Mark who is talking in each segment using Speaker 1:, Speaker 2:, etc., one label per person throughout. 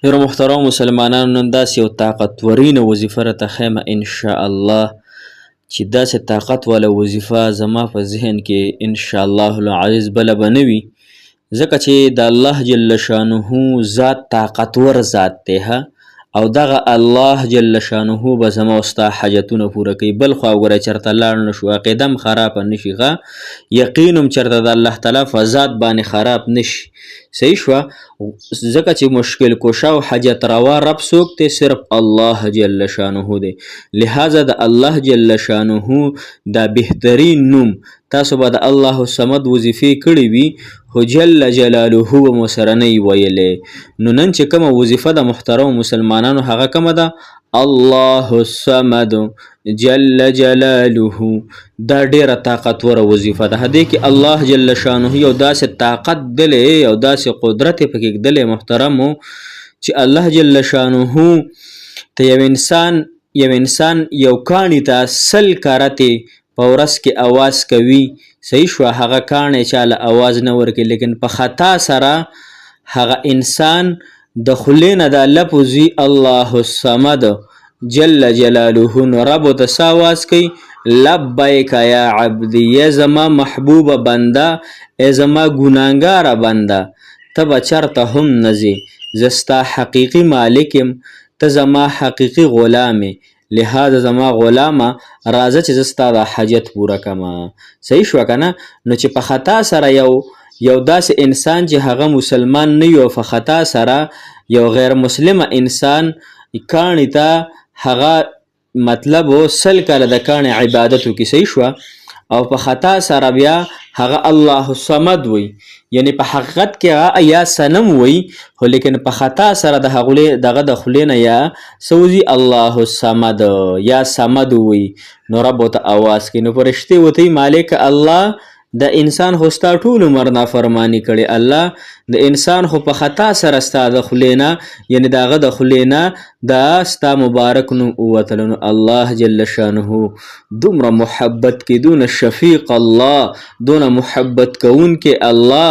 Speaker 1: یاره محترم مسلمانانو نن داسې یو طاقتورینه وظیفه راته ښیمه انشاءالله چې داسې طاقت والا وظیفه زما په ذهن کې انشاءالله العزیز بله به نه وي ځکه چې د الله جل شانه ذات طاقتور ذات دی او دغه الله جل شانه به زما او ستا حاجتونه پوره کوي بل خوا وګوره چېرته لاړ نه شو عقیده هم خرابه نه شي یقین هم چېرته د الله تعالی په ذات باندې خراب نه شي صحیح شوه ځکه چې مشکل کشه او حاجت روا رب څوک دی صرف الله جل شانه دی لہذا د الله جل شانه دا بهترین نوم تاسو به د الله الصمد وظیفې کړې وي خو جل جلاله به مو سره نه ویلې نو نن چې کومه وظیفه د محترم مسلمانانو هغه کومه ده الله الصمد جل جلاله دا ډیره طاقتوره وظیفه ده دې کې الله جل شانه یو داسې طاقت دلې یو داسې قدرت پکې دلې محترمو چې الله جل شانه ته یو انسان یو کاڼي ته سل کارتې په ورځ کې اواز کوي صحیح شوه هغه کاڼی چاله اواز نه ورکوي لیکن په خطا سره هغه انسان د خولې نه دا لفظ وي الله الصمد جل جلاله نو رب ورته څه اواز کوي لبیک یا عبدي یا زما محبوبه بنده ای زما ګناهګاره بنده ته به چېرته هم نه ځې زه ستا حقیقي مالک یم ته زما حقیقي غلام لہذا زما غلامه راځه چې زه ستا د حاجت پوره کړمه صحیح شوه که نه نو چې په خطا سره یو داسې انسان چې هغه مسلمان نه وي او په خطا سره یو غیر مسلمه انسان کاڼي ته هغه مطلب سل کاله د کاڼي عبادت وکړي صحیح شوه او په خطا سره بیا هغه الله الصمد وي یعنی په حقیقت کې هغه یا صنم وي خو لیکن په خطا سره د دغه د خولې نه یا سوزي الله الصمد یا صمد وي نو رب ورته اواز کوي نو فرشتې ورته وي مالک الله د انسان خو ستا ټول عمر نافرماني کړې الله د انسان خو په خطا سره ستا د خولې نه یعنی د هغه د خولې نه دا ستا مبارک نوم ووتله نو الله جل شانه دومره محبت کې دونه شفیق الله دونه محبت کوونکی الله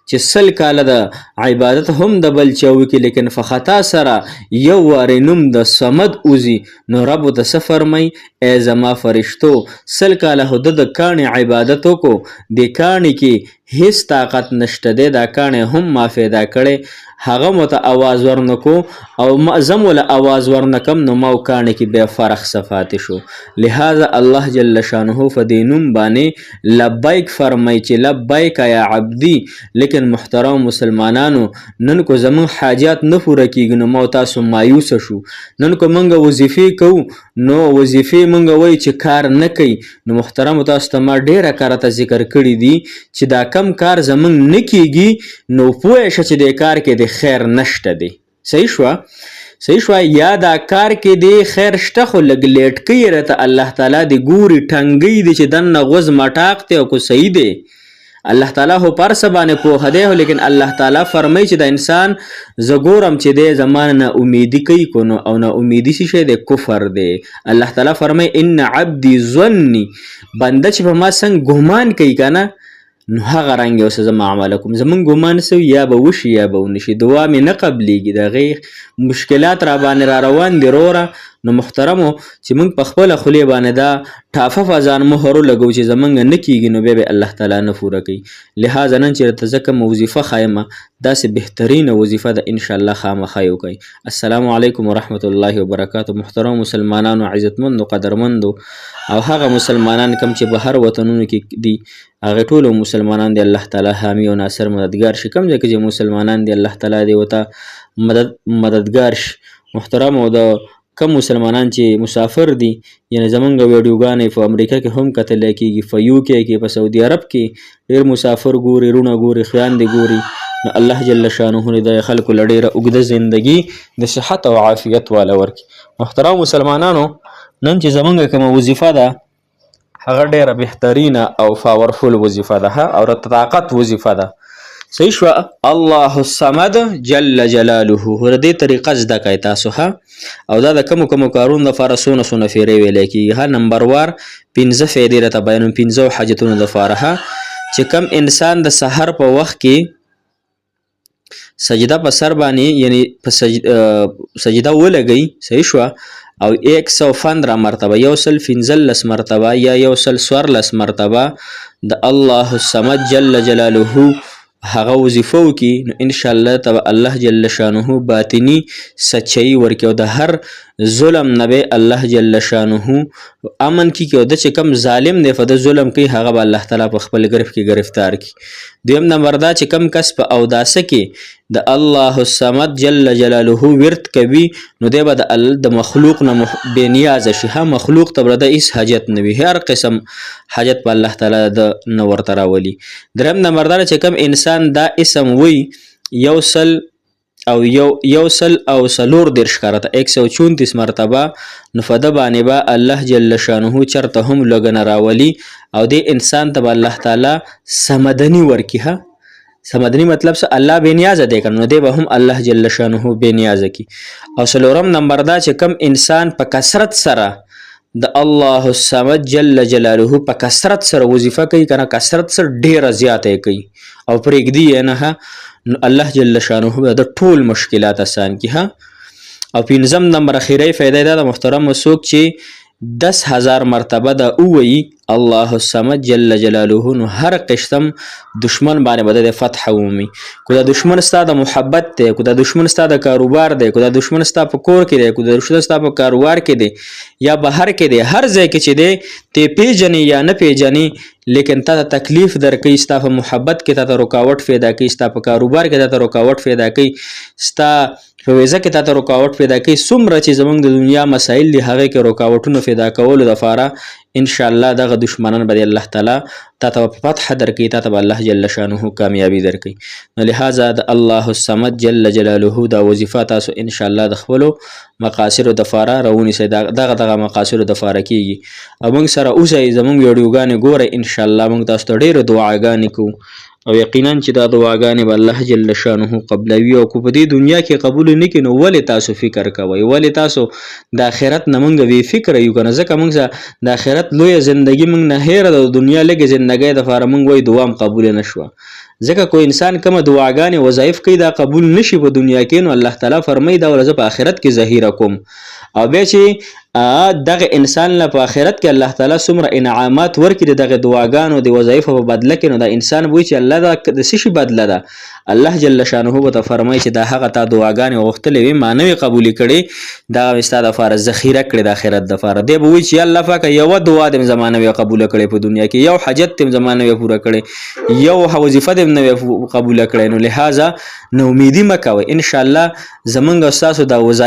Speaker 1: چې سل کاله د عبادت هم د بل چا وکړي لیکن په خطا سره یو وارې نوم د صمد وځي نو رب ورته څه فرمایي ای زما فرشتو سل کاله خو د کاڼي عبادت وکړو دې کاڼي کې هیڅ طاقت نشته دی دا کاڼی هم ما پیدا کړی هغه مو ته اواز ورنکو او زه مو له اواز ورنکم نو ما او کاڼي کې بیا فرق څه پاتې شو لہذا الله جل شانه په دې نوم باندې لبیک فرمایي چې لبیک یا عبدي لیکن محترم مسلمانانو نن کو زمون حاجات نه پوره کیږي نو ما تاسو مایوسه شو نن کو موږ وظیفې کوو نو وظیفې موږ وایي چې کار نه کوي نو محترم تاسو ته ما ډیره کارته ذکر کړي دي چې دا کم کار زمونږ نه کیږي نو پوه شه چې د کار کې د خیر نشته دی صحیح شوه یا دا کار کې د خیر شته خو لږ لیټ کوي راته الله تعالی د ګوري ټنګۍ دی چې دننه غوز مټاق دی او کو صحیح دی الله تعالی هو پر څه باندې پوهه دی لیکن الله تعالی فرمایي چې د انسان زه ګورم چې دی زمانه نه امیدي کوي کو نو او نه امیدي څه شی دی کفر دی الله تعالی فرمایي ان عبدي ظني بنده چې په ما څنګه ګمان کوي که نه نو هغه رنګ یو څه زما عمله کوم زمونږ ګمان سوي یا به وشي یا به ونشي دعا مې نه قبلیږي د هغې مشکلات را باندې را روان دي روره نو محترمو چې موږ په خپله خولې باندې دا ټافه فضان مهر ولګو چې زمونږ نه کیږي نو بیا به الله تعالی نه پوره کوي لہذا نن چې راته زه کومه وظیفه ښایمه داسې بهترینه وظیفه ده انشاءالله خامخا یې وکئ السلام علیکم ورحمت الله وبرکاتو محترم مسلمانانو عزتمندو قدرمندو او هغه مسلمانان کم چې بهر وطنونو کې دي هغه ټولو مسلمانان دی الله تعالی حامی او ناصر مددگار شي کوم ځای کې چې مسلمانان دی الله تعالی دی ورته مددگار شي محترم او د کم مسلمانان چې مسافر دي یعنی زمونږ ویډیوګانې په امریکا کې هم کتلی کېږي په UK کې په سعودي عرب کې ډېر مسافر ګوري رونه ګوري خویندې ګوري نو الله جل شانه د خلکو له ډېره اوږده زندګي د صحت او عافیت والا ورکړي محترم مسلمانانو نن چې زمونږ کومه وظیفه ده هغه ډیره بهترینه او پاورفول وظیفه ده او طاقت وظیفه ده صحیح شوه الله الصمد جل جلاله د دې طریقه زده کړئ تاسو او دا د کومو کارونو لپاره څونه فیرې ویلی کېږي نمبر وار 15 فایدې راته بیانوم 15 حاجتونو لپاره چې کم انسان د سحر په وخت کې سجده په سر باندې یعنی په سجده ولګئ، صحیح شوه، او 115 مرتبه 115 مرتبه یا 114 مرتبه د الله الصمد جل جلاله هغه وظیفه وکړي، نو ان شاء الله تبا الله جل شانه باطنی سچای ورکي او د هر ظلم نه به الله جل شانه امن کی او د چې کم ظالم دی په د ظلم کوي هغه به الله تعالی په خپل گرفت کې گرفتار کی. دویم نمبر دا چې کم کس په اوداسه کې د الله الصمد جل جلاله ورت کوي نو دی به د مخلوق نه بے نیاز شي، ها مخلوق ته د هیڅ حاجت نه وي، هر قسم حاجت په الله تعالی د نه ورته راولي. دریم نمبر دا چې کم انسان دا اسم وی یوسل او سلور درش کارته 134 مرتبه نو فده باندې با الله جل شانه چرته هم لګن راولي او د انسان ته الله تعالی سمدنی ورکی. ها سمدنی مطلب څه؟ الله بے نیاز دی کنه دی به هم الله جل شانه بے نیاز کی. او سلورم نمبر دا چې کم انسان په کثرت سره د الله الصمد جل جلاله په کثرت سره وظیفه کوي کنه، کثرت سره ډیره زیاته کوي او پرېږدي نه، نو الله جل شانه د ټول مشکلات آسان کی. ها او پنځم نمبر اخیری فائدہ دا محترم څوک چې 10,000 مرتبه دا اووی الله الصمد جل جلاله نو هر قسم دشمن باندې بده فتح ومي. کو دا دشمن ستا د محبت دی، کو دا دشمن ستا د کاروبار دی، کو دا دشمن ستا په کور کې دی، کو دا دشمن ستا په کاروبار کې دی یا بهر کې دی، هر ځای کې چې دی ته پیژنې یا نه پیژنې لیکن تا تکلیف درکې، ستا په محبت کې تا رکاوټ پیدا کوي، ستا په کاروبار کې تا رکاوټ پیدا کوي، ستا په ویزه کې تا رکاوټ پیدا کوي، څومره چې زمونږ د دنیا مسایل دي هغه کې رکاوټونه پیدا کولو دپاره ان شاء الله دغه دشمنان به الله تعالی تا ته فتح درکړي، تا ته الله جل شانه کامیابی درکړي. نو لہذا د الله الصمد جل جلاله دا وظیفه تاسو ان شاء الله د خپلو مقاصدو دپاره راونیسئ، دغه مقاصدو دپاره کیږي. او موږ سره اوسئ، زموږ ویډیوګانې ګورئ، ان شاء الله موږ تاسو ته ډېرې دعاګانې کوو او یقینا چې دا دعاګانې به الله جل شانه قبلوي. او کو په دې دنیا کې قبول نه کړي نو ولې تاسو فکر کوئ؟ ولې تاسو د آخرت نه موږ وی فکر یو کنه؟ ځکه موږ د آخرت لویه زندگی موږ نه هېره د دنیا لږې زندګۍ دپاره موږ وایي دعا هم قبول نه شوه. ځکه کوئی انسان کومه دعاګانې وظایف کوي دا قبول نشي په دنیا کې، نو الله تعالی فرمایي دا ولزه په آخرت کې ذخیره کوم. او بیا چې دغه انسان له په آخرت کې الله تعالی څومره انعامات ورکړي دغه دعاګانو د وظایفو په بدله کې، نو دا انسان وایي چې الله دا د څه شي بدله ده؟ الله جل شانه به ته فرمایي چې دا هغه تا دعاګانې غوښتلې وي ما نه وي قبولې کړې، دغه مې ستا دپاره ذخیره کړې د آخرت دپاره. دی به وایي چې یا الله پاکه یوه دعا دې زما نه وي قبوله کړې په دنیا کې، یو حاجت دې زما نه وي پوره کړې، یو وظیفه دې نه وي قبوله کړې. نو لہذا نو امیدي مه کوئ، ان شاء الله زمونږ او ستاسو دا وظایف